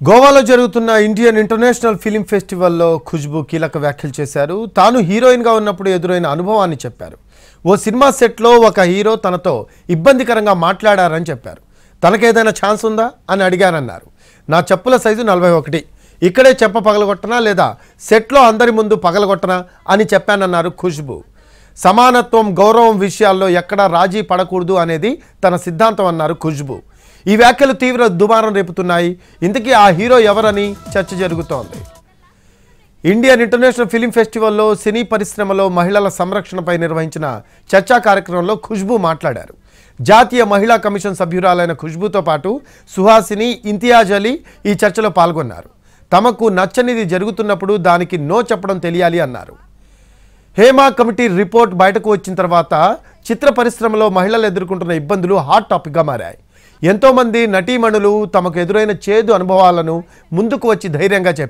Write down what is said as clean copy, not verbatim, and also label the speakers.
Speaker 1: గోవాలో జరుగుతున్న Indian international film ఫెస్టివల్లో Khushbu కీలక వ్యాఖ్యలు చేశారు. తాను హీరోయిన్గా ఉన్నప్పుడు ఎదురైన అనుభవాన్ని చెప్పారు. ఓ సినిమా సెట్లో ఒక హీరో తనతో ఇబ్బందికరంగా మాట్లాడారని చెప్పారు. తనకేదైనా ఛాన్స్ ఉందా అని అడిగానన్నారు. నా చెప్పుల సైజు 41, ఇక్కడే చెప్ప పగలగొట్టనా లేదా సెట్లో అందరి ముందు పగలగొట్టనా అని చెప్పానన్నారు ఖుష్బూ. సమానత్వం, గౌరవం విషయాల్లో ఎక్కడా రాజీ పడకూడదు అనేది తన సిద్ధాంతం అన్నారు ఖుష్బూ. ఈ వ్యాఖ్యలు తీవ్ర దుమారం రేపుతున్నాయి. ఇంతకీ ఆ హీరో ఎవరని చర్చ జరుగుతోంది. ఇండియన్ ఇంటర్నేషనల్ ఫిలిం ఫెస్టివల్లో సినీ పరిశ్రమలో మహిళల సంరక్షణపై నిర్వహించిన చర్చా కార్యక్రమంలో ఖుష్బూ మాట్లాడారు. జాతీయ మహిళా కమిషన్ సభ్యురాలైన ఖుష్బూతో పాటు సుహాసిని, ఇంతియాజ్ అలీ ఈ చర్చలో పాల్గొన్నారు. తమకు నచ్చనిది జరుగుతున్నప్పుడు దానికి నో చెప్పడం తెలియాలి అన్నారు. హేమా కమిటీ రిపోర్ట్ బయటకు వచ్చిన తర్వాత చిత్ర పరిశ్రమలో మహిళలు ఎదుర్కొంటున్న ఇబ్బందులు హాట్ టాపిక్గా మారాయి. ఎంతోమంది నటీమణులు తమకు ఎదురైన చేదు అనుభవాలను ముందుకు వచ్చి ధైర్యంగా చెప్పారు.